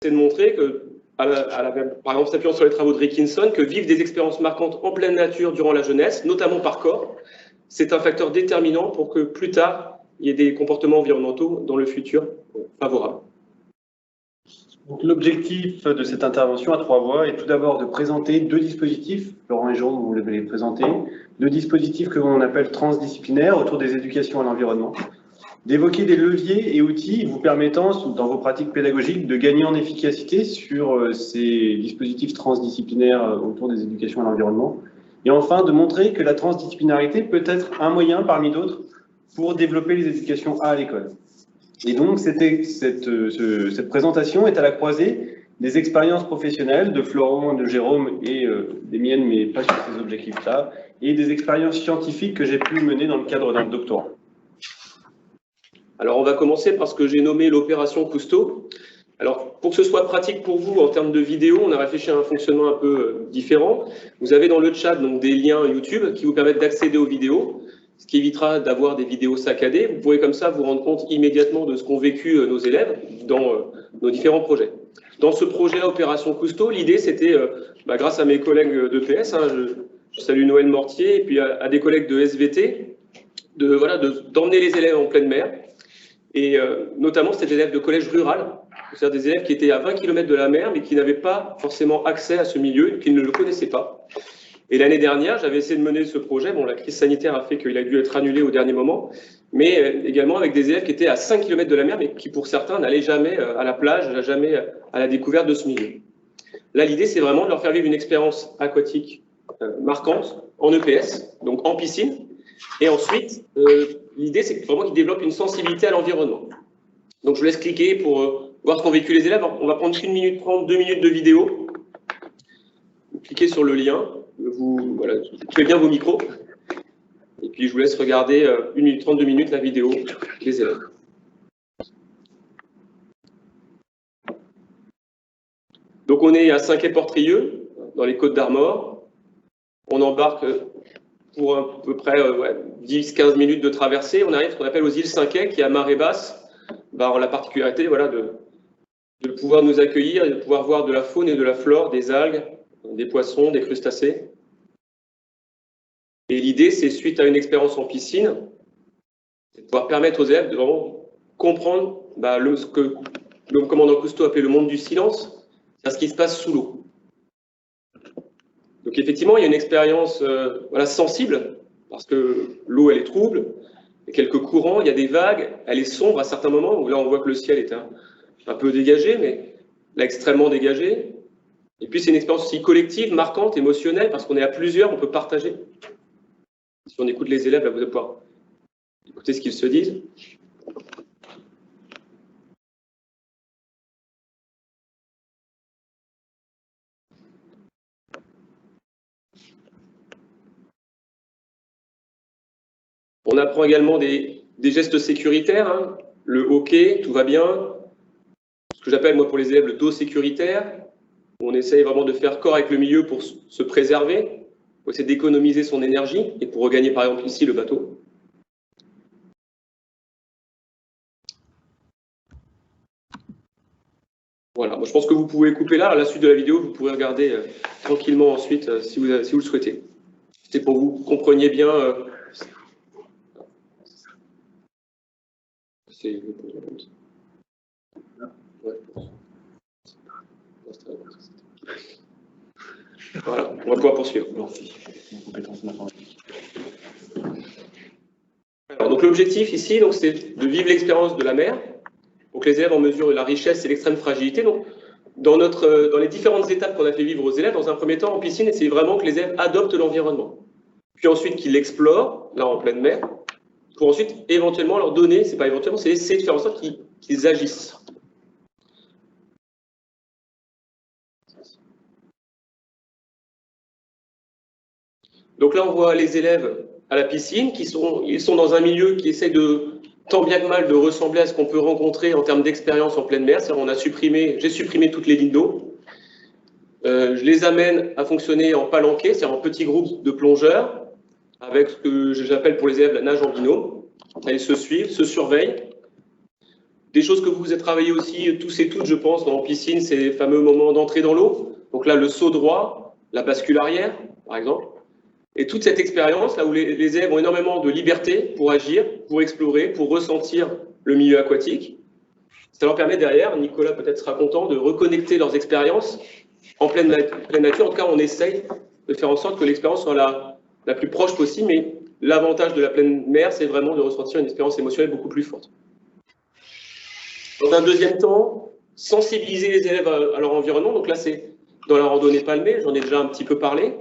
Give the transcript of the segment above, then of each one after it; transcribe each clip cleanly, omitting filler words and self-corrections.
c'est de montrer que, par exemple, s'appuyant sur les travaux de Rickinson, que vivre des expériences marquantes en pleine nature durant la jeunesse, notamment par corps, c'est un facteur déterminant pour que plus tard, il y ait des comportements environnementaux dans le futur favorables. L'objectif de cette intervention à 3 voix est tout d'abord de présenter 2 dispositifs, Laurent et Jean, vous les présenter, 2 dispositifs que l'on appelle transdisciplinaires autour des éducations à l'environnement, d'évoquer des leviers et outils vous permettant, dans vos pratiques pédagogiques, de gagner en efficacité sur ces dispositifs transdisciplinaires autour des éducations à l'environnement, et enfin de montrer que la transdisciplinarité peut être un moyen parmi d'autres pour développer les éducations à l'école. Et donc, cette présentation est à la croisée des expériences professionnelles de Florent, de Jérôme et des miennes, mais pas sur ces objectifs-là, et des expériences scientifiques que j'ai pu mener dans le cadre d'un doctorat. Alors, on va commencer par ce que j'ai nommé l'opération Cousteau. Alors, pour que ce soit pratique pour vous en termes de vidéo, on a réfléchi à un fonctionnement un peu différent. Vous avez dans le chat donc, des liens YouTube qui vous permettent d'accéder aux vidéos, ce qui évitera d'avoir des vidéos saccadées. Vous pourrez comme ça vous rendre compte immédiatement de ce qu'ont vécu nos élèves dans nos différents projets. Dans ce projet Opération Cousteau, l'idée c'était, grâce à mes collègues d'EPS, je salue Noël Mortier, et puis à des collègues de SVT, d'emmener les élèves en pleine mer. Et notamment, c'était des élèves de collège rural, c'est-à-dire des élèves qui étaient à 20 km de la mer, mais qui n'avaient pas forcément accès à ce milieu, qui ne le connaissaient pas. Et l'année dernière, j'avais essayé de mener ce projet. Bon, la crise sanitaire a fait qu'il a dû être annulé au dernier moment, mais également avec des élèves qui étaient à 5 km de la mer, mais qui pour certains n'allaient jamais à la plage, jamais à la découverte de ce milieu. Là, l'idée, c'est vraiment de leur faire vivre une expérience aquatique marquante en EPS, donc en piscine. Et ensuite, l'idée, c'est vraiment qu'ils développent une sensibilité à l'environnement. Donc, je vous laisse cliquer pour voir ce qu'ont vécu les élèves. On va prendre 1 minute 30, 2 minutes de vidéo. Vous cliquez sur le lien. Vous faites bien vos micros. Et puis, je vous laisse regarder 1 minute 30, 2 minutes la vidéo des élèves. Donc, on est à Saint-Quay-Portrieux, dans les Côtes d'Armor. On embarque pour à peu près 10-15 minutes de traversée. On arrive ce qu'on appelle aux îles Saint-Quay, qui à marée basse, ont la particularité de pouvoir nous accueillir et de pouvoir voir de la faune et de la flore, des algues, des poissons, des crustacés. Et l'idée, c'est suite à une expérience en piscine, c'est de pouvoir permettre aux élèves de vraiment comprendre ce que le commandant Cousteau appelait le monde du silence, c'est ce qui se passe sous l'eau. Donc effectivement, il y a une expérience sensible, parce que l'eau, elle est trouble, il y a quelques courants, il y a des vagues, elle est sombre à certains moments, où là, on voit que le ciel est un peu dégagé, mais là, extrêmement dégagé. Et puis, c'est une expérience aussi collective, marquante, émotionnelle, parce qu'on est à plusieurs, on peut partager. Si on écoute les élèves, là, vous allez pouvoir écouter ce qu'ils se disent. On apprend également des gestes sécuritaires, le hockey, tout va bien. Ce que j'appelle, moi, pour les élèves, le dos sécuritaire. On essaye vraiment de faire corps avec le milieu pour se préserver, pour essayer d'économiser son énergie et pour regagner, par exemple, ici, le bateau. Voilà, moi, je pense que vous pouvez couper là. À la suite de la vidéo, vous pourrez regarder tranquillement ensuite si vous le souhaitez. C'était pour que vous compreniez bien. Voilà, on va pouvoir poursuivre. Alors, donc l'objectif ici, c'est de vivre l'expérience de la mer, pour que les élèves en mesurent la richesse et l'extrême fragilité. Donc, dans les différentes étapes qu'on a fait vivre aux élèves, dans un premier temps en piscine, c'est vraiment que les élèves adoptent l'environnement. Puis ensuite qu'ils l'explorent, là en pleine mer, pour ensuite éventuellement leur donner, c'est pas éventuellement, c'est essayer de faire en sorte qu'ils agissent. Donc là, on voit les élèves à la piscine, ils sont dans un milieu qui essaie tant bien que mal de ressembler à ce qu'on peut rencontrer en termes d'expérience en pleine mer. J'ai supprimé toutes les lignes d'eau. Je les amène à fonctionner en palanquet, c'est-à-dire en petits groupes de plongeurs, avec ce que j'appelle pour les élèves la nage en binôme. Ils se suivent, se surveillent. Des choses que vous avez travaillé aussi, tous et toutes, je pense, en piscine, c'est les fameux moments d'entrée dans l'eau. Donc là, le saut droit, la bascule arrière, par exemple. Et toute cette expérience, là où les élèves ont énormément de liberté pour agir, pour explorer, pour ressentir le milieu aquatique, ça leur permet derrière, Nicolas peut-être sera content, de reconnecter leurs expériences en pleine nature. En tout cas, on essaye de faire en sorte que l'expérience soit la plus proche possible, mais l'avantage de la pleine mer, c'est vraiment de ressentir une expérience émotionnelle beaucoup plus forte. Dans un deuxième temps, sensibiliser les élèves à leur environnement. Donc là, c'est dans la randonnée palmée, j'en ai déjà un petit peu parlé.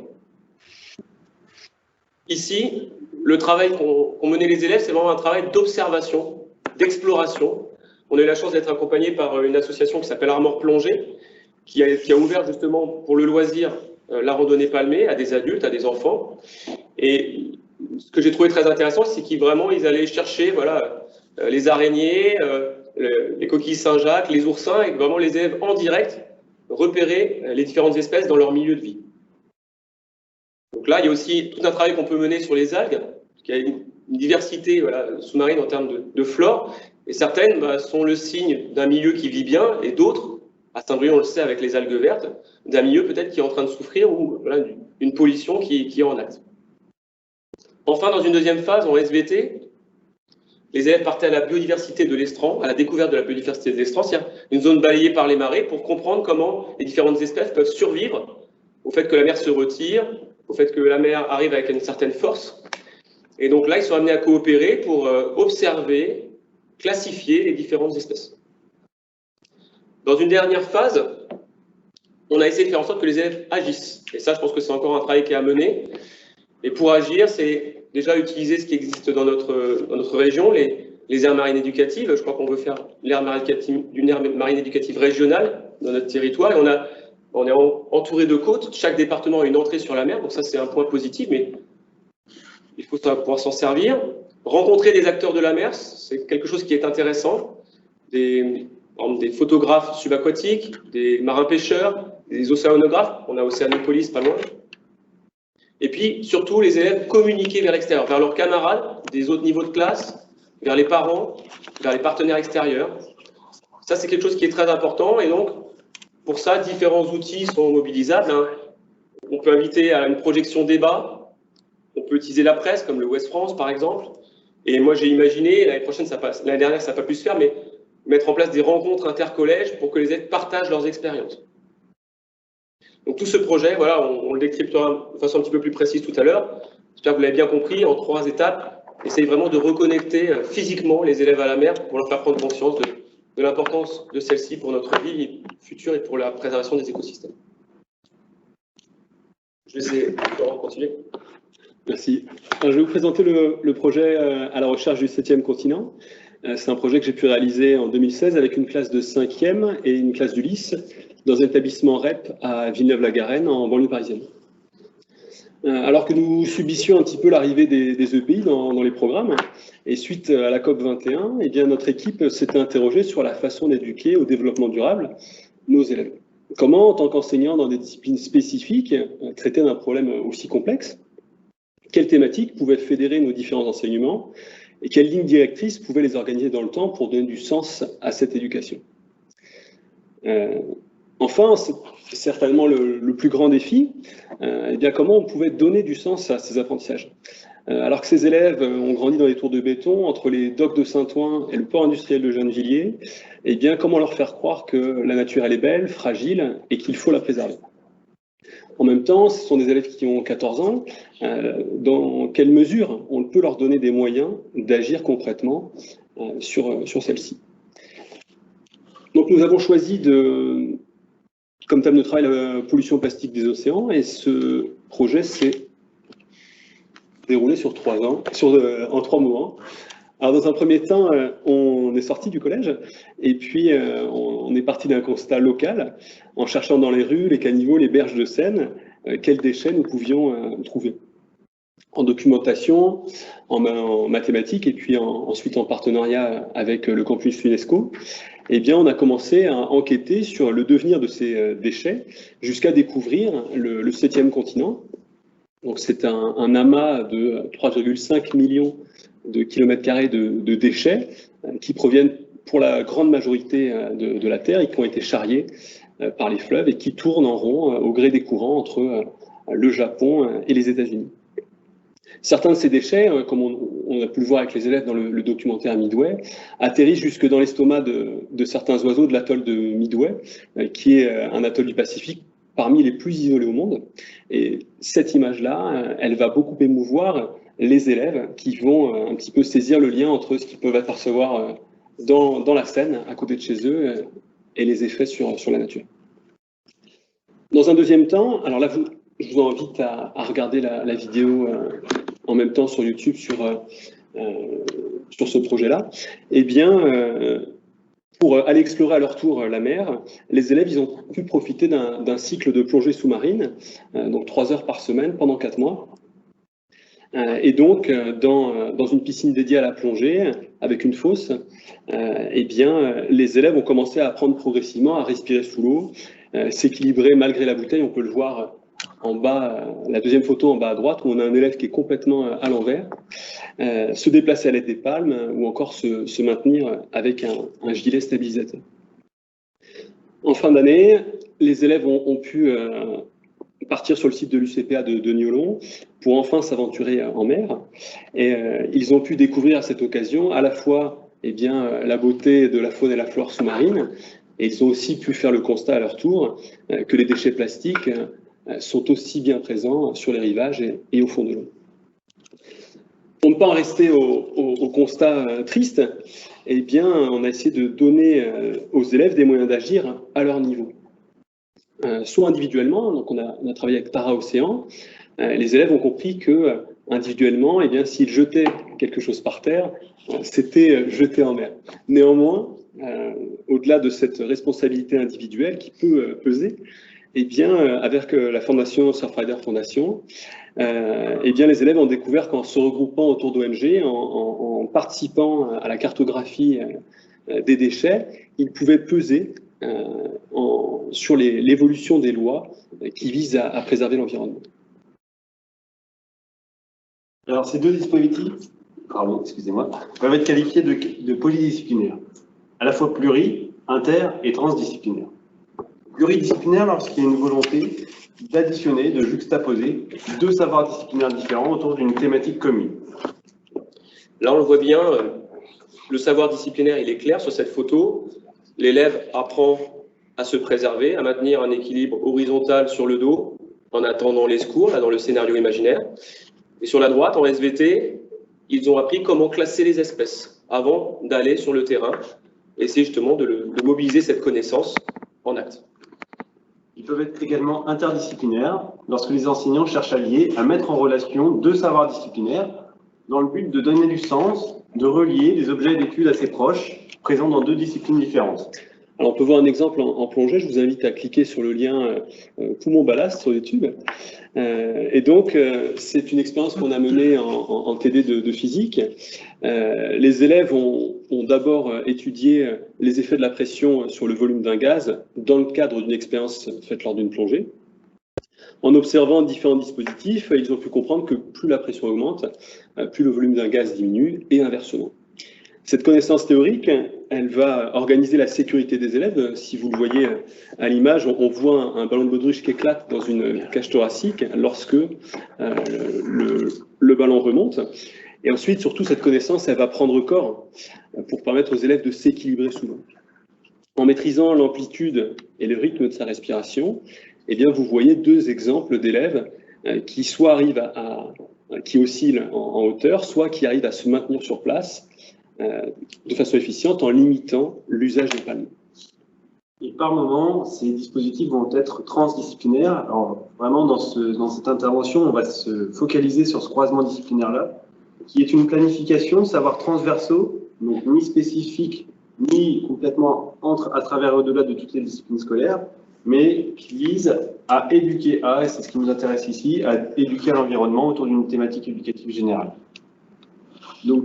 Ici, le travail qu'ont mené les élèves, c'est vraiment un travail d'observation, d'exploration. On a eu la chance d'être accompagné par une association qui s'appelle Armor Plongée, qui a ouvert justement pour le loisir la randonnée palmée à des adultes, à des enfants. Et ce que j'ai trouvé très intéressant, c'est qu'ils allaient chercher voilà, les araignées, les coquilles Saint-Jacques, les oursins, et vraiment les élèves en direct repérer les différentes espèces dans leur milieu de vie. Donc là, il y a aussi tout un travail qu'on peut mener sur les algues, qui a une diversité voilà, sous-marine en termes de flore, et certaines sont le signe d'un milieu qui vit bien, et d'autres, à Saint-Brieuc, on le sait avec les algues vertes, d'un milieu peut-être qui est en train de souffrir ou voilà, d'une pollution qui est en acte. Enfin, dans une deuxième phase, en SVT, les élèves partaient à la biodiversité de l'estran, à la découverte de la biodiversité de l'estran, c'est-à-dire une zone balayée par les marées, pour comprendre comment les différentes espèces peuvent survivre au fait que la mer se retire, au fait que la mer arrive avec une certaine force. Et donc là, ils sont amenés à coopérer pour observer, classifier les différentes espèces. Dans une dernière phase, on a essayé de faire en sorte que les élèves agissent. Et ça, je pense que c'est encore un travail qui est à mener. Et pour agir, c'est déjà utiliser ce qui existe dans notre région, les aires marines éducatives. Je crois qu'on veut faire une aire marine éducative régionale dans notre territoire. Et on est entouré de côtes. Chaque département a une entrée sur la mer. Donc ça, c'est un point positif, mais il faut pouvoir s'en servir. Rencontrer des acteurs de la mer, c'est quelque chose qui est intéressant. Des photographes subaquatiques, des marins-pêcheurs, des océanographes. On a Océanopolis pas loin. Et puis, surtout, les élèves communiquer vers l'extérieur, vers leurs camarades des autres niveaux de classe, vers les parents, vers les partenaires extérieurs. Ça, c'est quelque chose qui est très important. Et donc, pour ça, différents outils sont mobilisables. On peut inviter à une projection débat. On peut utiliser la presse, comme le Ouest France, par exemple. Et moi, j'ai imaginé, l'année dernière, ça n'a pas pu se faire, mais mettre en place des rencontres intercollèges pour que les élèves partagent leurs expériences. Donc tout ce projet, voilà, on le décryptera de façon un petit peu plus précise tout à l'heure. J'espère que vous l'avez bien compris, en 3 étapes. Essaye vraiment de reconnecter physiquement les élèves à la mer pour leur faire prendre conscience de l'importance de celle-ci pour notre vie future et pour la préservation des écosystèmes. Je vais continuer. Merci. Alors, je vais vous présenter le projet à la recherche du 7e continent. C'est un projet que j'ai pu réaliser en 2016 avec une classe de 5e et une classe du LYS dans un établissement REP à Villeneuve-la-Garenne en banlieue parisienne. Alors que nous subissions un petit peu l'arrivée des EPI dans les programmes, et suite à la COP 21, eh bien, notre équipe s'était interrogée sur la façon d'éduquer au développement durable nos élèves. Comment, en tant qu'enseignants dans des disciplines spécifiques, traiter d'un problème aussi complexe? Quelles thématiques pouvaient fédérer nos différents enseignements? Et quelles lignes directrices pouvaient les organiser dans le temps pour donner du sens à cette éducation? Enfin, c'est certainement le plus grand défi, eh bien, comment on pouvait donner du sens à ces apprentissages. Alors que ces élèves ont grandi dans les tours de béton, entre les docks de Saint-Ouen et le port industriel de Gennevilliers, eh bien, comment leur faire croire que la nature, elle est belle, fragile, et qu'il faut la préserver? En même temps, ce sont des élèves qui ont 14 ans. Dans quelle mesure on peut leur donner des moyens d'agir concrètement sur celle-ci? Donc, nous avons choisi comme thème de travail la pollution plastique des océans, et ce projet s'est déroulé sur 3 ans, en 3 mois. Alors, dans un premier temps, on est sorti du collège, et puis on est parti d'un constat local, en cherchant dans les rues, les caniveaux, les berges de Seine, quels déchets nous pouvions trouver. En documentation, en mathématiques, et puis ensuite en partenariat avec le campus UNESCO, eh bien, on a commencé à enquêter sur le devenir de ces déchets jusqu'à découvrir le 7e continent. Donc, c'est un amas de 3,5 millions de kilomètres carrés de déchets qui proviennent pour la grande majorité de la Terre et qui ont été charriés par les fleuves et qui tournent en rond au gré des courants entre le Japon et les États-Unis. Certains de ces déchets, comme on a pu le voir avec les élèves dans le documentaire Midway, atterrissent jusque dans l'estomac de certains oiseaux de l'atoll de Midway, qui est un atoll du Pacifique parmi les plus isolés au monde. Et cette image-là, elle va beaucoup émouvoir les élèves qui vont un petit peu saisir le lien entre ce qu'ils peuvent apercevoir dans la Seine, à côté de chez eux, et les effets sur la nature. Dans un deuxième temps, alors là, je vous invite à regarder la vidéo en même temps sur YouTube sur ce projet-là. Eh bien, pour aller explorer à leur tour la mer, les élèves ils ont pu profiter d'un cycle de plongée sous-marine, donc 3 heures par semaine pendant 4 mois. Et donc, dans une piscine dédiée à la plongée, avec une fosse, eh bien, les élèves ont commencé à apprendre progressivement à respirer sous l'eau, s'équilibrer malgré la bouteille. On peut le voir en bas, la deuxième photo en bas à droite, où on a un élève qui est complètement à l'envers, se déplacer à l'aide des palmes ou encore se maintenir avec un gilet stabilisateur. En fin d'année, les élèves ont pu partir sur le site de l'UCPA de Niolon pour enfin s'aventurer en mer. Et ils ont pu découvrir à cette occasion à la fois la beauté de la faune et la flore sous-marine, et ils ont aussi pu faire le constat à leur tour que les déchets plastiques sont aussi bien présents sur les rivages et au fond de l'eau. Pour ne pas en rester au constat triste, eh bien, on a essayé de donner aux élèves des moyens d'agir à leur niveau. Soit individuellement, donc on a travaillé avec Tara Océan, les élèves ont compris que individuellement, eh bien, s'ils jetaient quelque chose par terre, c'était jeté en mer. Néanmoins, au-delà de cette responsabilité individuelle qui peut peser, eh bien, avec la fondation Surfrider Foundation, eh bien, les élèves ont découvert qu'en se regroupant autour d'ONG, en participant à la cartographie des déchets, ils pouvaient peser sur l'évolution des lois qui visent à préserver l'environnement. Alors, ces deux dispositifs, peuvent être qualifiés de polydisciplinaires, à la fois pluri, inter et transdisciplinaires. Pluridisciplinaire lorsqu'il y a une volonté d'additionner, de juxtaposer deux savoirs disciplinaires différents autour d'une thématique commune. Là, on le voit bien, le savoir disciplinaire, il est clair sur cette photo. L'élève apprend à se préserver, à maintenir un équilibre horizontal sur le dos en attendant les secours, là dans le scénario imaginaire. Et sur la droite, en SVT, ils ont appris comment classer les espèces avant d'aller sur le terrain et essayer justement de mobiliser cette connaissance en acte. Ils peuvent être également interdisciplinaires lorsque les enseignants cherchent à lier, à mettre en relation deux savoirs disciplinaires dans le but de donner du sens, de relier des objets d'études assez proches, présents dans deux disciplines différentes. Alors, on peut voir un exemple en plongée. Je vous invite à cliquer sur le lien poumon-ballast sur YouTube. Et donc, c'est une expérience qu'on a menée en TD de physique. Les élèves ont d'abord étudié les effets de la pression sur le volume d'un gaz dans le cadre d'une expérience faite lors d'une plongée. En observant différents dispositifs, ils ont pu comprendre que plus la pression augmente, plus le volume d'un gaz diminue et inversement. Cette connaissance théorique, elle va organiser la sécurité des élèves. Si vous le voyez à l'image, on voit un ballon de baudruche qui éclate dans une cage thoracique lorsque le ballon remonte. Et ensuite, surtout, cette connaissance, elle va prendre corps pour permettre aux élèves de s'équilibrer sous l'eau. En maîtrisant l'amplitude et le rythme de sa respiration, eh bien, vous voyez deux exemples d'élèves qui soit arrivent qui oscillent en hauteur, soit qui arrivent à se maintenir sur place de façon efficiente en limitant l'usage des palmes. Et par moment, ces dispositifs vont être transdisciplinaires. Alors vraiment, dans cette intervention, on va se focaliser sur ce croisement disciplinaire-là, qui est une planification de savoirs transversaux, donc ni spécifiques, ni complètement à travers et au-delà de toutes les disciplines scolaires, mais qui vise à éduquer et c'est ce qui nous intéresse ici, à éduquer l'environnement autour d'une thématique éducative générale. Donc,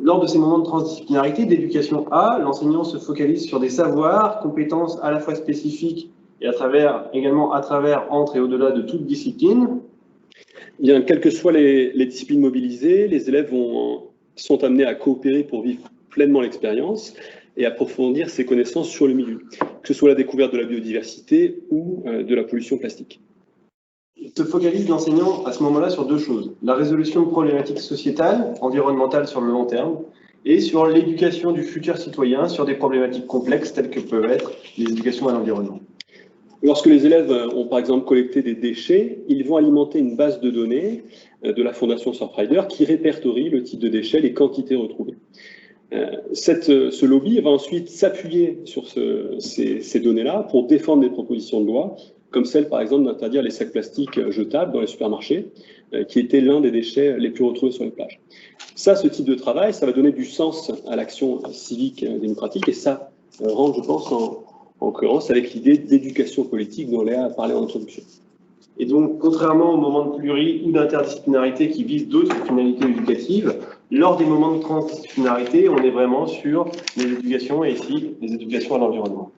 lors de ces moments de transdisciplinarité, d'éducation l'enseignant se focalise sur des savoirs, compétences à la fois spécifiques et également à travers, entre et au-delà de toute discipline. Bien, quelles que soient les disciplines mobilisées, les élèves sont amenés à coopérer pour vivre pleinement l'expérience. et approfondir ses connaissances sur le milieu, que ce soit la découverte de la biodiversité ou de la pollution plastique. Se focalise l'enseignant à ce moment-là sur deux choses. La résolution de problématiques sociétales, environnementales sur le long terme, et sur l'éducation du futur citoyen sur des problématiques complexes telles que peuvent être les éducations à l'environnement. Lorsque les élèves ont par exemple collecté des déchets, ils vont alimenter une base de données de la Fondation Surfrider qui répertorie le type de déchets, les quantités retrouvées. Ce lobby va ensuite s'appuyer sur ces données-là pour défendre des propositions de loi, comme celle par exemple d'interdire les sacs plastiques jetables dans les supermarchés, qui était l'un des déchets les plus retrouvés sur les plages. Ça, ce type de travail, ça va donner du sens à l'action civique démocratique et ça rentre, je pense, en cohérence avec l'idée d'éducation politique dont Léa a parlé en introduction. Et donc, contrairement aux moments de pluri ou d'interdisciplinarité qui visent d'autres finalités éducatives, lors des moments de transdisciplinarité, on est vraiment sur les éducations et ici, les éducations à l'environnement.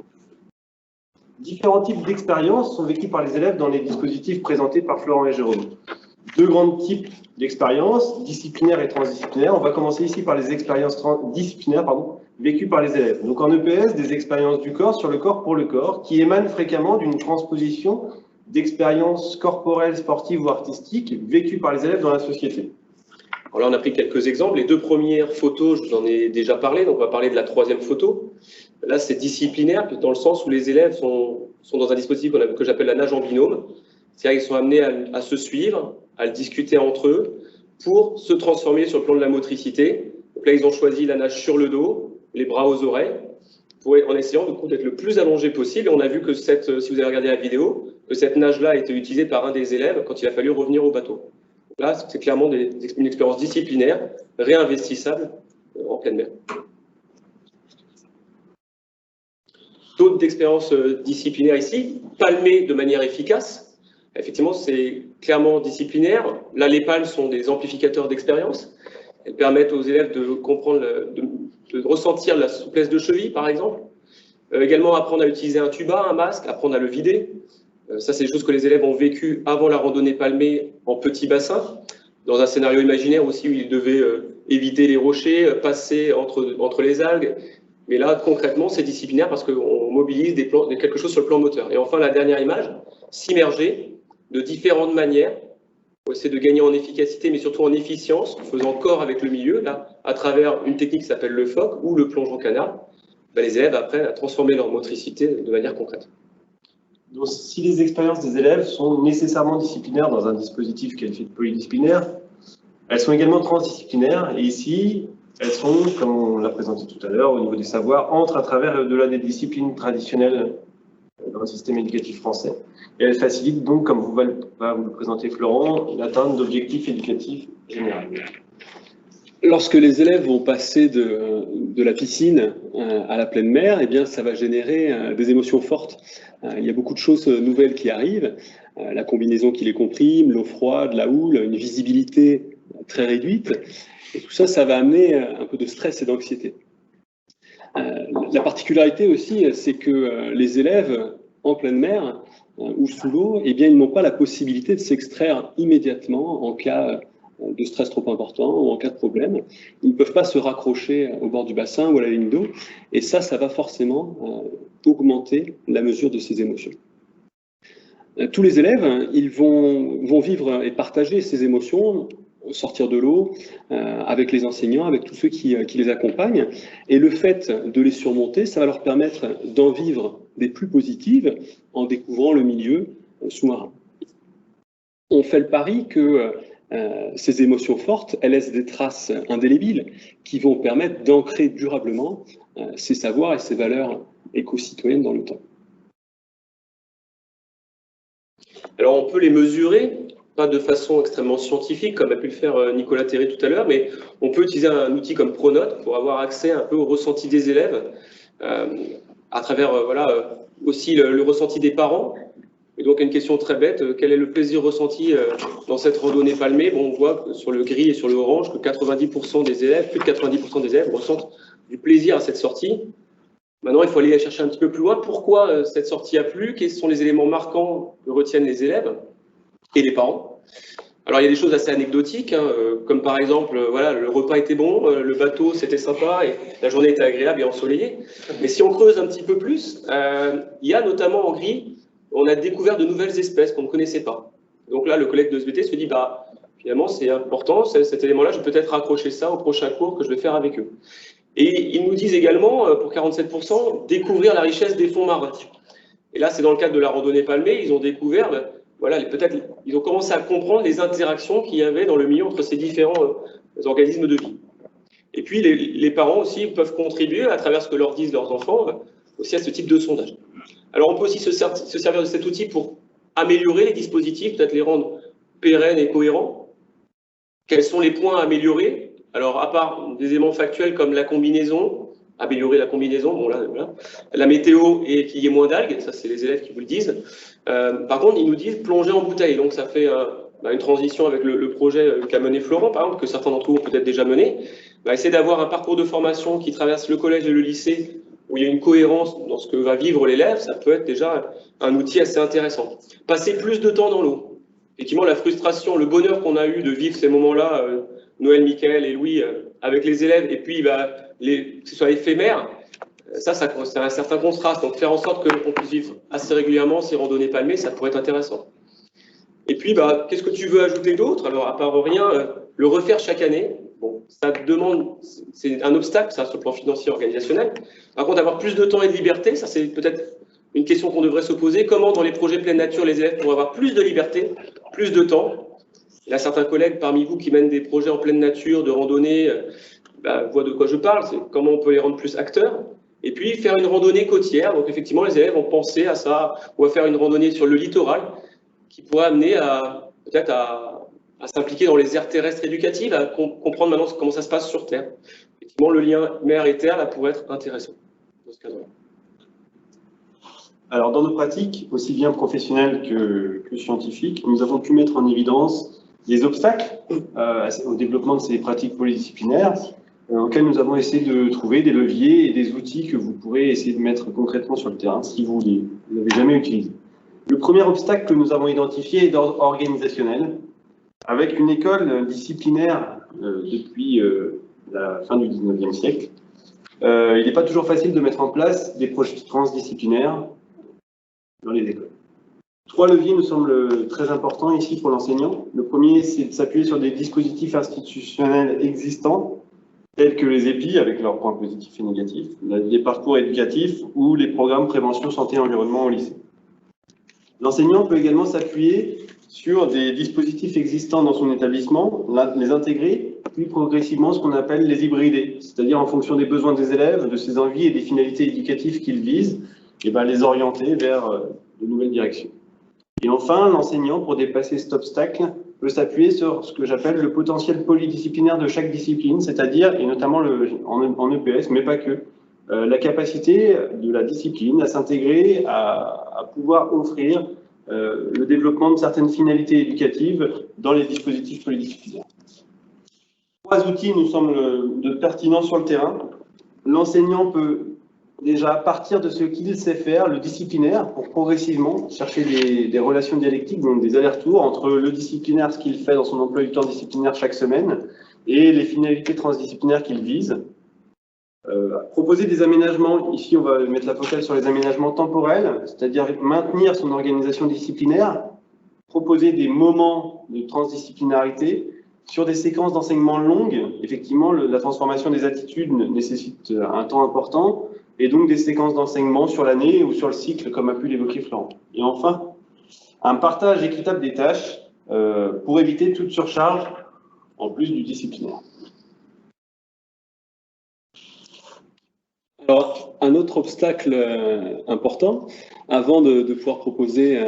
Différents types d'expériences sont vécus par les élèves dans les dispositifs présentés par Florent et Jérôme. Deux grands types d'expériences, disciplinaires et transdisciplinaires. On va commencer ici par les expériences disciplinaires vécues par les élèves. Donc en EPS, des expériences du corps sur le corps pour le corps, qui émanent fréquemment d'une transposition d'expériences corporelles, sportives ou artistiques vécues par les élèves dans la société. Alors là, on a pris quelques exemples. Les deux premières photos, je vous en ai déjà parlé, donc on va parler de la troisième photo. Là, c'est disciplinaire, dans le sens où les élèves sont dans un dispositif que j'appelle la nage en binôme. C'est-à-dire qu'ils sont amenés à se suivre, à le discuter entre eux, pour se transformer sur le plan de la motricité. Donc là, ils ont choisi la nage sur le dos, les bras aux oreilles, en essayant d'être le plus allongé possible. Et on a vu que si vous avez regardé la vidéo, que cette nage-là a été utilisée par un des élèves quand il a fallu revenir au bateau. Là, c'est clairement une expérience disciplinaire, réinvestissable en pleine mer. D'autres d'expériences disciplinaires ici, palmer de manière efficace. Effectivement, c'est clairement disciplinaire. Là, les palmes sont des amplificateurs d'expérience. Elles permettent aux élèves de comprendre, de ressentir la souplesse de cheville, par exemple. Également, apprendre à utiliser un tuba, un masque, apprendre à le vider. Ça, c'est des choses que les élèves ont vécues avant la randonnée palmée en petit bassin, dans un scénario imaginaire aussi où ils devaient éviter les rochers, passer entre les algues. Mais là, concrètement, c'est disciplinaire parce qu'on mobilise quelque chose sur le plan moteur. Et enfin, la dernière image, s'immerger de différentes manières pour essayer de gagner en efficacité, mais surtout en efficience, en faisant corps avec le milieu, là, à travers une technique qui s'appelle le phoque ou le plongeon canard. Les élèves apprennent à transformer leur motricité de manière concrète. Donc, si les expériences des élèves sont nécessairement disciplinaires dans un dispositif qualifié de polydisciplinaire, elles sont également transdisciplinaires. Et ici, elles sont, comme on l'a présenté tout à l'heure, au niveau des savoirs, entrent à travers et au-delà des disciplines traditionnelles dans le système éducatif français. Et elles facilitent donc, comme va vous le présenter Florent, l'atteinte d'objectifs éducatifs généraux. Lorsque les élèves vont passer de la piscine à la pleine mer, eh bien, ça va générer des émotions fortes. Il y a beaucoup de choses nouvelles qui arrivent. La combinaison qui les comprime, l'eau froide, la houle, une visibilité très réduite. Et tout ça, ça va amener un peu de stress et d'anxiété. La particularité aussi, c'est que les élèves en pleine mer ou sous l'eau, eh bien, ils n'ont pas la possibilité de s'extraire immédiatement en cas de stress trop important ou en cas de problème. Ils ne peuvent pas se raccrocher au bord du bassin ou à la ligne d'eau. Et ça va forcément augmenter la mesure de ces émotions. Tous les élèves, ils vont vivre et partager ces émotions au sortir de l'eau, avec les enseignants, avec tous ceux qui les accompagnent. Et le fait de les surmonter, ça va leur permettre d'en vivre des plus positives en découvrant le milieu sous-marin. On fait le pari que ces émotions fortes, elles laissent des traces indélébiles qui vont permettre d'ancrer durablement ces savoirs et ces valeurs éco-citoyennes dans le temps. Alors on peut les mesurer, pas de façon extrêmement scientifique comme a pu le faire Nicolas Terré tout à l'heure, mais on peut utiliser un outil comme Pronote pour avoir accès un peu au ressenti des élèves, à travers aussi le ressenti des parents. Et donc une question très bête, quel est le plaisir ressenti dans cette randonnée palmée? Bon, on voit sur le gris et sur le orange que 90% des élèves, plus de 90% des élèves ressentent du plaisir à cette sortie. Maintenant, il faut aller chercher un petit peu plus loin. Pourquoi cette sortie a plu? Quels sont les éléments marquants que retiennent les élèves et les parents? Alors, il y a des choses assez anecdotiques, hein, comme par exemple, voilà, le repas était bon, le bateau c'était sympa et la journée était agréable et ensoleillée. Mais si on creuse un petit peu plus, il y a notamment en gris, on a découvert de nouvelles espèces qu'on ne connaissait pas. Donc là, le collègue de SBT se dit, bah, finalement, c'est important, cet élément-là, je vais peut-être raccrocher ça au prochain cours que je vais faire avec eux. Et ils nous disent également, pour 47%, découvrir la richesse des fonds marins. Et là, c'est dans le cadre de la randonnée palmée, ils ont découvert, voilà, peut-être, ils ont commencé à comprendre les interactions qu'il y avait dans le milieu entre ces différents organismes de vie. Et puis, les parents aussi peuvent contribuer, à travers ce que leur disent leurs enfants, aussi à ce type de sondage. Alors, on peut aussi se servir de cet outil pour améliorer les dispositifs, peut-être les rendre pérennes et cohérents. Quels sont les points à améliorer? Alors, à part des éléments factuels comme la combinaison, améliorer la combinaison, bon là, voilà. La météo et qu'il y ait moins d'algues, ça c'est les élèves qui vous le disent. Par contre, ils nous disent plonger en bouteille, donc ça fait une transition avec le projet qu'a mené Florent, par exemple, que certains d'entre vous ont peut-être déjà mené. Essayer d'avoir un parcours de formation qui traverse le collège et le lycée, où il y a une cohérence dans ce que va vivre l'élève, ça peut être déjà un outil assez intéressant. Passer plus de temps dans l'eau. Effectivement, la frustration, le bonheur qu'on a eu de vivre ces moments-là, Noël, Mickaël et Louis, avec les élèves, et puis que ce soit éphémère, ça c'est un certain contraste. Donc faire en sorte qu'on puisse vivre assez régulièrement ces randonnées palmées, ça pourrait être intéressant. Et puis, qu'est-ce que tu veux ajouter d'autre? Alors, à part rien, le refaire chaque année, bon, ça demande, c'est un obstacle, ça, sur le plan financier organisationnel. Par contre, avoir plus de temps et de liberté, ça c'est peut-être une question qu'on devrait se poser. Comment, dans les projets pleine nature, les élèves pourraient avoir plus de liberté, plus de temps? Il y a certains collègues parmi vous qui mènent des projets en pleine nature, de randonnée, voient de quoi je parle, c'est comment on peut les rendre plus acteurs. Et puis, faire une randonnée côtière. Donc, effectivement, les élèves ont pensé à ça, ou à faire une randonnée sur le littoral, qui pourrait amener peut-être à s'impliquer dans les aires terrestres éducatives, à comprendre maintenant comment ça se passe sur Terre. Effectivement, le lien mer et terre là, pourrait être intéressant dans ce cadre-là. Alors, dans nos pratiques, aussi bien professionnelles que scientifiques, nous avons pu mettre en évidence des obstacles au développement de ces pratiques polydisciplinaires, auxquels nous avons essayé de trouver des leviers et des outils que vous pourrez essayer de mettre concrètement sur le terrain si vous ne les avez jamais utilisés. Le premier obstacle que nous avons identifié est d'ordre organisationnel, avec une école disciplinaire depuis la fin du 19e siècle. Il n'est pas toujours facile de mettre en place des projets transdisciplinaires dans les écoles. 3 leviers nous semblent très importants ici pour l'enseignant. Le premier, c'est de s'appuyer sur des dispositifs institutionnels existants, tels que les EPI, avec leurs points positifs et négatifs, les parcours éducatifs ou les programmes prévention santé et environnement au lycée. L'enseignant peut également s'appuyer sur des dispositifs existants dans son établissement, les intégrer, puis progressivement ce qu'on appelle les hybrider, c'est-à-dire en fonction des besoins des élèves, de ses envies et des finalités éducatives qu'ils visent, et les orienter vers de nouvelles directions. Et enfin, l'enseignant, pour dépasser cet obstacle, peut s'appuyer sur ce que j'appelle le potentiel polydisciplinaire de chaque discipline, c'est-à-dire, et notamment en EPS, mais pas que, la capacité de la discipline à s'intégrer, à pouvoir offrir le développement de certaines finalités éducatives dans les dispositifs polydisciplinaires. 3 outils nous semblent pertinents sur le terrain. L'enseignant peut déjà partir de ce qu'il sait faire, le disciplinaire, pour progressivement chercher des relations dialectiques, donc des allers-retours entre le disciplinaire, ce qu'il fait dans son emploi du temps disciplinaire chaque semaine, et les finalités transdisciplinaires qu'il vise. Proposer des aménagements, ici on va mettre la focale sur les aménagements temporels, c'est-à-dire maintenir son organisation disciplinaire, proposer des moments de transdisciplinarité sur des séquences d'enseignement longues. Effectivement, la transformation des attitudes nécessite un temps important, et donc des séquences d'enseignement sur l'année ou sur le cycle, comme a pu l'évoquer Florent. Et enfin, un partage équitable des tâches pour éviter toute surcharge, en plus du disciplinaire. Alors, un autre obstacle important, avant de pouvoir proposer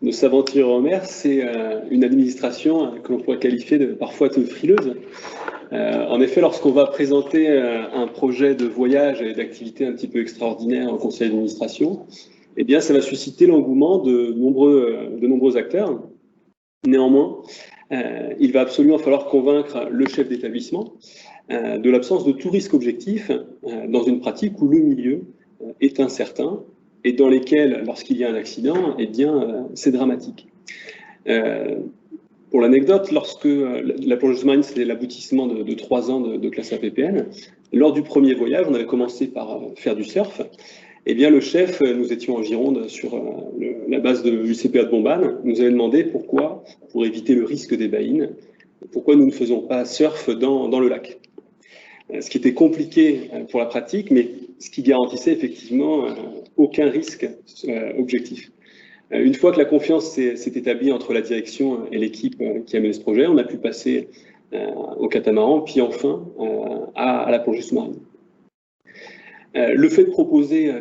de s'aventurer en mer, c'est une administration que l'on pourrait qualifier de parfois de frileuse. En effet, lorsqu'on va présenter un projet de voyage et d'activité un petit peu extraordinaire au conseil d'administration, eh bien, ça va susciter l'engouement de nombreux acteurs. Néanmoins, il va absolument falloir convaincre le chef d'établissement de l'absence de tout risque objectif dans une pratique où le milieu est incertain et dans lesquels, lorsqu'il y a un accident, eh bien, c'est dramatique. Pour l'anecdote, lorsque la plongée sous-marine, c'était l'aboutissement de 3 ans de classe APPN, lors du premier voyage, on avait commencé par faire du surf. Eh bien, le chef, nous étions en Gironde sur la base de l'UCPA de Bombane, nous avait demandé pourquoi, pour éviter le risque des baïnes, pourquoi nous ne faisons pas surf dans le lac. Ce qui était compliqué pour la pratique, mais ce qui garantissait effectivement aucun risque objectif. Une fois que la confiance s'est établie entre la direction et l'équipe qui a mené ce projet, on a pu passer au catamaran, puis enfin à la plongée sous-marine. Le fait de proposer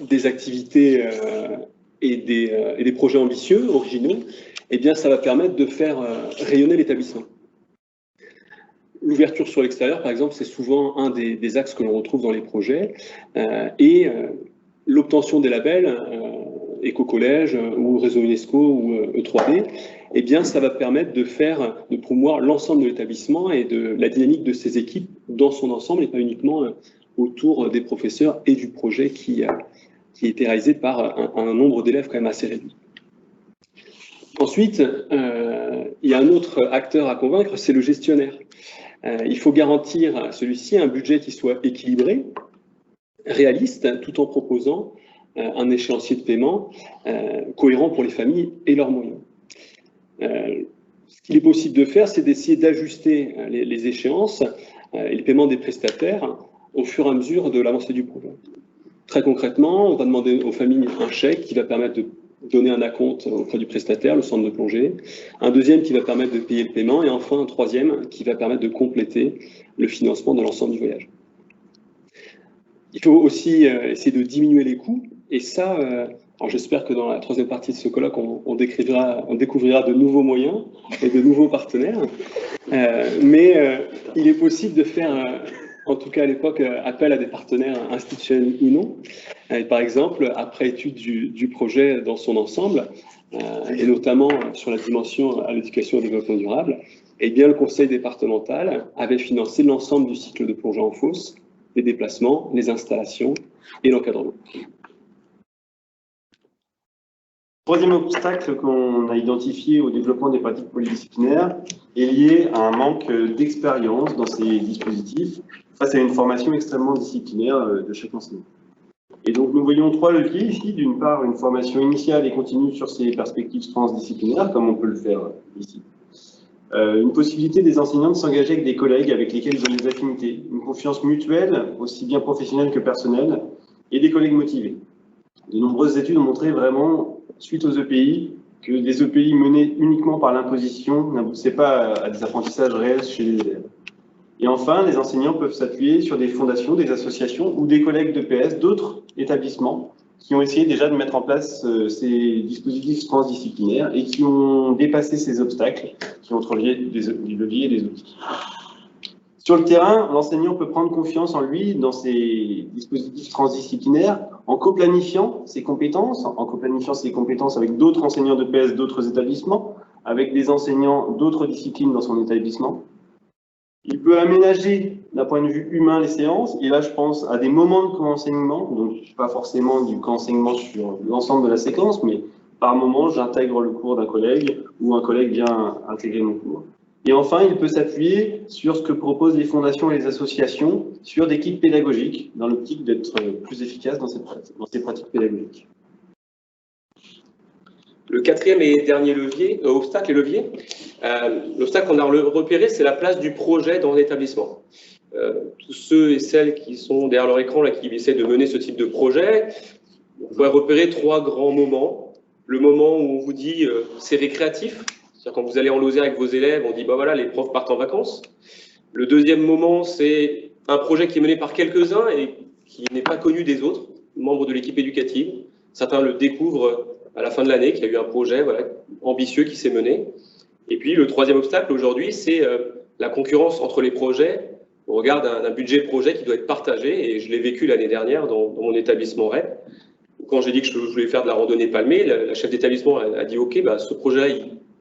des activités et des projets ambitieux, originaux, eh bien, ça va permettre de faire rayonner l'établissement. L'ouverture sur l'extérieur, par exemple, c'est souvent un des axes que l'on retrouve dans les projets, et l'obtention des labels Éco-Collège ou Réseau UNESCO ou E3D, eh bien, ça va permettre de promouvoir l'ensemble de l'établissement et de la dynamique de ses équipes dans son ensemble, et pas uniquement autour des professeurs et du projet qui a été réalisé par un nombre d'élèves quand même assez réduit. Ensuite, il y a un autre acteur à convaincre, c'est le gestionnaire. Il faut garantir à celui-ci un budget qui soit équilibré, réaliste, tout en proposant un échéancier de paiement cohérent pour les familles et leurs moyens. Ce qu'il est possible de faire, c'est d'essayer d'ajuster les échéances et le paiement des prestataires au fur et à mesure de l'avancée du projet. Très concrètement, on va demander aux familles un chèque qui va permettre de donner un acompte auprès du prestataire, le centre de plongée, un deuxième qui va permettre de payer le paiement, et enfin un troisième qui va permettre de compléter le financement de l'ensemble du voyage. Il faut aussi essayer de diminuer les coûts, et ça, alors j'espère que dans la troisième partie de ce colloque, on découvrira de nouveaux moyens et de nouveaux partenaires, mais il est possible de faire, en tout cas à l'époque, appel à des partenaires institutionnels ou non. Par exemple, après étude du projet dans son ensemble, et notamment sur la dimension à l'éducation et au développement durable, eh bien, le conseil départemental avait financé l'ensemble du cycle de plongée en fosse, les déplacements, les installations et l'encadrement. Troisième obstacle qu'on a identifié au développement des pratiques polydisciplinaires est lié à un manque d'expérience dans ces dispositifs face à une formation extrêmement disciplinaire de chaque enseignant. Et donc nous voyons 3 leviers ici. D'une part, une formation initiale et continue sur ces perspectives transdisciplinaires, comme on peut le faire ici. Une possibilité des enseignants de s'engager avec des collègues avec lesquels ils ont des affinités, une confiance mutuelle, aussi bien professionnelle que personnelle, et des collègues motivés. De nombreuses études ont montré vraiment, suite aux EPI, que des EPI menés uniquement par l'imposition n'aboutissaient pas à des apprentissages réels chez les élèves. Et enfin, les enseignants peuvent s'appuyer sur des fondations, des associations ou des collègues d'EPS d'autres établissements qui ont essayé déjà de mettre en place ces dispositifs transdisciplinaires et qui ont dépassé ces obstacles, qui ont relié des leviers et des outils. Sur le terrain, l'enseignant peut prendre confiance en lui dans ces dispositifs transdisciplinaires en coplanifiant ses compétences, avec d'autres enseignants d'EPS d'autres établissements, avec des enseignants d'autres disciplines dans son établissement. Il peut aménager d'un point de vue humain les séances, et là je pense à des moments de co-enseignement, donc pas forcément du co-enseignement sur l'ensemble de la séquence, mais par moment j'intègre le cours d'un collègue ou un collègue vient intégrer mon cours. Et enfin, il peut s'appuyer sur ce que proposent les fondations et les associations sur des kits pédagogiques dans l'optique d'être plus efficace dans ces pratiques pédagogiques. Le quatrième et dernier levier, obstacle et levier, l'obstacle qu'on a repéré, c'est la place du projet dans l'établissement. Tous ceux et celles qui sont derrière leur écran, là, qui essaient de mener ce type de projet, on pourrait repérer 3 grands moments. Le moment où on vous dit c'est récréatif, c'est-à-dire quand vous allez en Lozère avec vos élèves, on dit bah voilà, les profs partent en vacances. Le deuxième moment, c'est un projet qui est mené par quelques-uns et qui n'est pas connu des autres membres de l'équipe éducative. Certains le découvrent à la fin de l'année, qu'il y a eu un projet ambitieux qui s'est mené. Et puis le troisième obstacle aujourd'hui, c'est la concurrence entre les projets au regard d'un budget projet qui doit être partagé. Et je l'ai vécu l'année dernière dans mon établissement REP. Quand j'ai dit que je voulais faire de la randonnée palmée, la chef d'établissement a dit ok, bah, ce projet-là,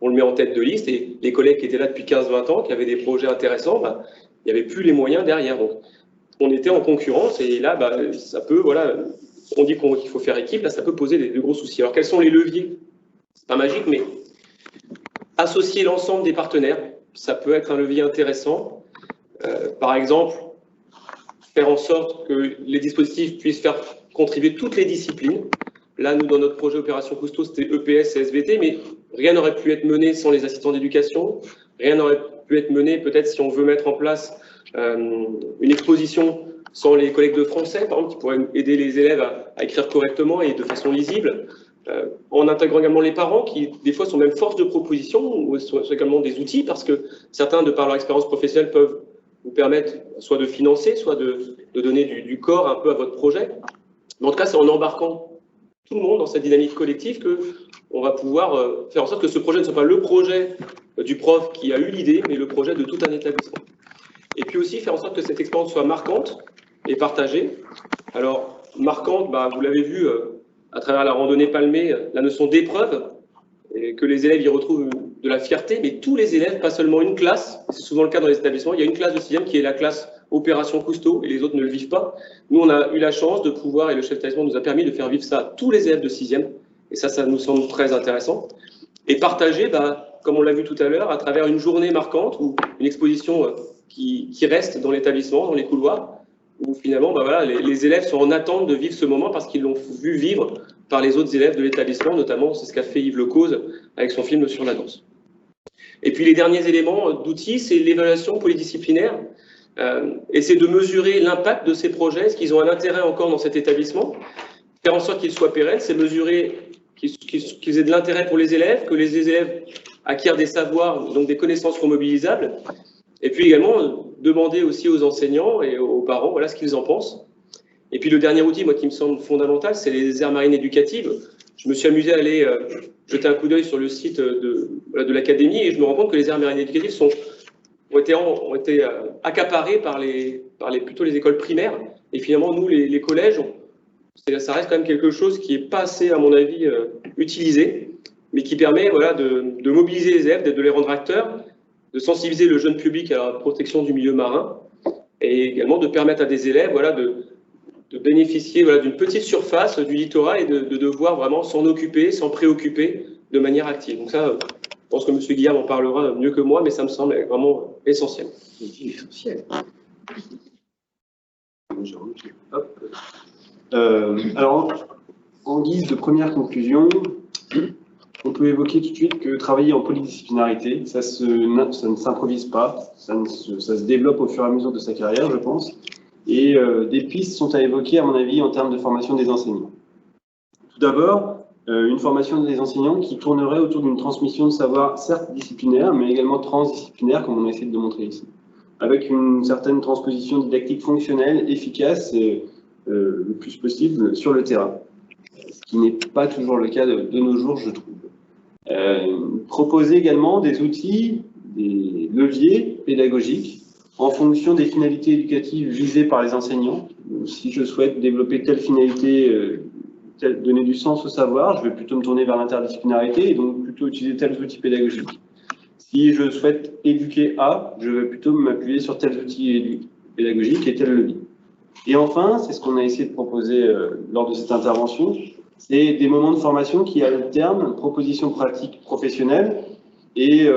on le met en tête de liste. Et les collègues qui étaient là depuis 15-20 ans, qui avaient des projets intéressants, bah, il n'y avait plus les moyens derrière. Donc on était en concurrence et là, bah, ça peut, voilà, on dit qu'il faut faire équipe, là ça peut poser de gros soucis. Alors quels sont les leviers? C'est pas magique, mais associer l'ensemble des partenaires, ça peut être un levier intéressant. Par exemple, faire en sorte que les dispositifs puissent faire contribuer toutes les disciplines. Là, nous, dans notre projet Opération Cousteau, c'était EPS et SVT, mais rien n'aurait pu être mené sans les assistants d'éducation. Rien n'aurait pu être mené, peut-être, si on veut mettre en place une exposition sans les collègues de français, par exemple, qui pourraient aider les élèves à écrire correctement et de façon lisible. En intégrant également les parents, qui, des fois, sont même force de proposition, ou sont également des outils, parce que certains, de par leur expérience professionnelle, peuvent vous permettre soit de financer, soit de donner du corps un peu à votre projet. Mais en tout cas, c'est en embarquant tout le monde dans cette dynamique collective qu'on va pouvoir faire en sorte que ce projet ne soit pas le projet du prof qui a eu l'idée, mais le projet de tout un établissement. Et puis aussi faire en sorte que cette expérience soit marquante et partagée. Alors, marquante, vous l'avez vu à travers la randonnée palmée, la notion d'épreuve, et que les élèves y retrouvent de la fierté, mais tous les élèves, pas seulement une classe, c'est souvent le cas dans les établissements, il y a une classe de 6e qui est la classe Opération Cousteau et les autres ne le vivent pas. Nous, on a eu la chance de pouvoir, et le chef d'établissement nous a permis de faire vivre ça à tous les élèves de 6e, et ça nous semble très intéressant. Et partager, comme on l'a vu tout à l'heure, à travers une journée marquante ou une exposition qui reste dans l'établissement, dans les couloirs, où finalement les élèves sont en attente de vivre ce moment parce qu'ils l'ont vu vivre par les autres élèves de l'établissement, notamment c'est ce qu'a fait Yves Lecause avec son film sur la danse. Et puis les derniers éléments d'outils, c'est l'évaluation polydisciplinaire, et c'est de mesurer l'impact de ces projets, est-ce qu'ils ont un intérêt encore dans cet établissement, faire en sorte qu'ils soient pérennes, c'est mesurer qu'ils aient de l'intérêt pour les élèves, que les élèves acquièrent des savoirs, donc des connaissances remobilisables, et puis également demander aussi aux enseignants et aux parents ce qu'ils en pensent. Et puis le dernier outil, moi, qui me semble fondamental, c'est les aires marines éducatives. Je me suis amusé à aller jeter un coup d'œil sur le site de l'académie et je me rends compte que les aires marines éducatives ont été accaparées par plutôt les écoles primaires. Et finalement, nous, les collèges, ça reste quand même quelque chose qui n'est pas assez, à mon avis, utilisé, mais qui permet de mobiliser les élèves, de les rendre acteurs, de sensibiliser le jeune public à la protection du milieu marin et également de permettre à des élèves de bénéficier d'une petite surface du littoral et de devoir vraiment s'en occuper, s'en préoccuper de manière active. Donc ça, je pense que M. Guillaume en parlera mieux que moi, mais ça me semble vraiment essentiel. Essentiel. Alors, en guise de première conclusion, on peut évoquer tout de suite que travailler en polydisciplinarité, ça ne s'improvise pas, ça se développe au fur et à mesure de sa carrière, je pense. Et des pistes sont à évoquer, à mon avis, en termes de formation des enseignants. Tout d'abord, une formation des enseignants qui tournerait autour d'une transmission de savoir, certes disciplinaire, mais également transdisciplinaire, comme on a essayé de le montrer ici, avec une certaine transposition didactique fonctionnelle, efficace, le plus possible sur le terrain. Ce qui n'est pas toujours le cas de nos jours, je trouve. Proposer également des outils, des leviers pédagogiques en fonction des finalités éducatives visées par les enseignants. Si je souhaite développer telle finalité, donner du sens au savoir, je vais plutôt me tourner vers l'interdisciplinarité et donc plutôt utiliser tels outils pédagogiques. Si je souhaite éduquer à, je vais plutôt m'appuyer sur tels outils pédagogiques et tel levier. Et enfin, c'est ce qu'on a essayé de proposer lors de cette intervention, c'est des moments de formation qui alternent propositions pratiques professionnelles et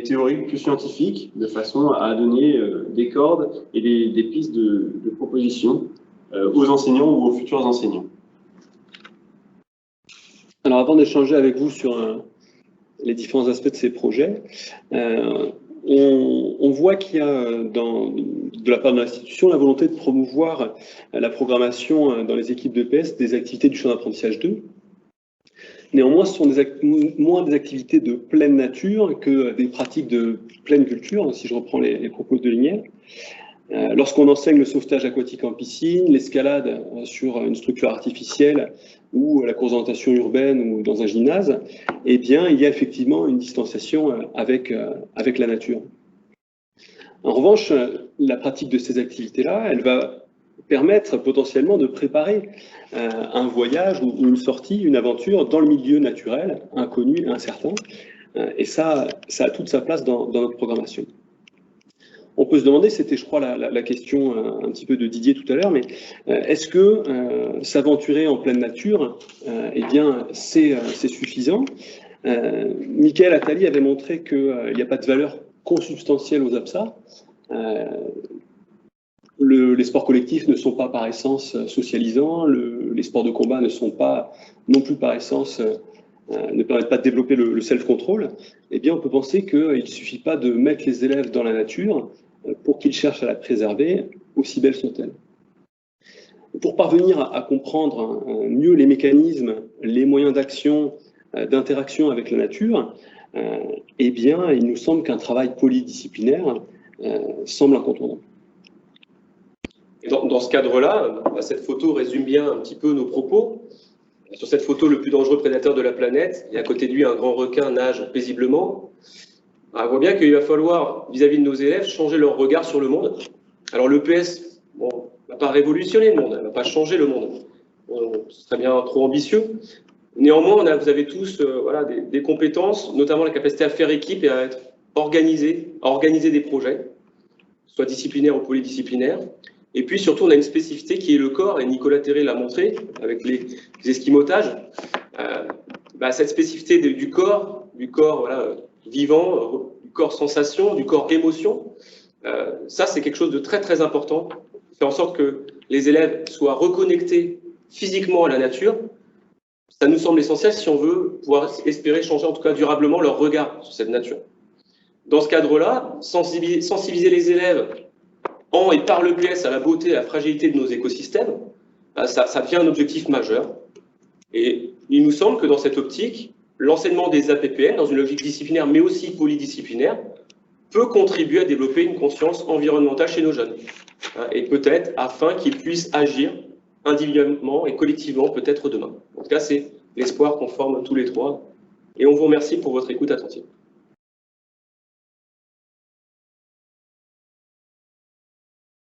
théoriques plus scientifiques, de façon à donner des cordes et des pistes de propositions aux enseignants ou aux futurs enseignants. Alors avant d'échanger avec vous sur les différents aspects de ces projets, on voit qu'il y a de la part de l'institution la volonté de promouvoir la programmation dans les équipes d'EPS des activités du champ d'apprentissage 2. Néanmoins, ce sont moins des activités de pleine nature que des pratiques de pleine culture, si je reprends les propos de Linière. Lorsqu'on enseigne le sauvetage aquatique en piscine, l'escalade sur une structure artificielle ou la course d'orientation urbaine ou dans un gymnase, eh bien, il y a effectivement une distanciation avec la nature. En revanche, la pratique de ces activités-là, elle va permettre potentiellement de préparer un voyage ou une sortie, une aventure dans le milieu naturel, inconnu, incertain. Et ça a toute sa place dans notre programmation. On peut se demander, c'était je crois la question un petit peu de Didier tout à l'heure, mais est-ce que s'aventurer en pleine nature, eh bien c'est suffisant? Michael Attali avait montré qu'il n'y a pas de valeur consubstantielle aux APSA. Les sports collectifs ne sont pas par essence socialisants, les sports de combat ne sont pas non plus par essence, ne permettent pas de développer le self-control. Eh bien, on peut penser qu'il ne suffit pas de mettre les élèves dans la nature pour qu'ils cherchent à la préserver, aussi belle soit-elle. Pour parvenir à comprendre mieux les mécanismes, les moyens d'action, d'interaction avec la nature, eh bien, il nous semble qu'un travail polydisciplinaire semble incontournable. Dans ce cadre-là, cette photo résume bien un petit peu nos propos. Sur cette photo, le plus dangereux prédateur de la planète, et à côté de lui, un grand requin nage paisiblement. On voit bien qu'il va falloir, vis-à-vis de nos élèves, changer leur regard sur le monde. Alors l'EPS, bon, ne va pas révolutionner le monde, elle ne va pas changer le monde. Ce serait bien trop ambitieux. Néanmoins, vous avez tous voilà, des compétences, notamment la capacité à faire équipe et à être organisé, à organiser des projets, soit disciplinaires ou polydisciplinaires. Et puis surtout, on a une spécificité qui est le corps, et Nicolas Terré l'a montré avec les esquimotages. Cette spécificité du corps voilà, vivant, du corps sensation, du corps émotion, ça c'est quelque chose de très très important. Faire en sorte que les élèves soient reconnectés physiquement à la nature, ça nous semble essentiel si on veut pouvoir espérer changer en tout cas durablement leur regard sur cette nature. Dans ce cadre-là, sensibiliser les élèves en et par l'EPS à la beauté et à la fragilité de nos écosystèmes, ça devient un objectif majeur. Et il nous semble que dans cette optique, l'enseignement des APPN, dans une logique disciplinaire mais aussi polydisciplinaire, peut contribuer à développer une conscience environnementale chez nos jeunes. Et peut-être afin qu'ils puissent agir individuellement et collectivement, peut-être demain. En tout cas, c'est l'espoir qu'on forme tous les trois. Et on vous remercie pour votre écoute attentive.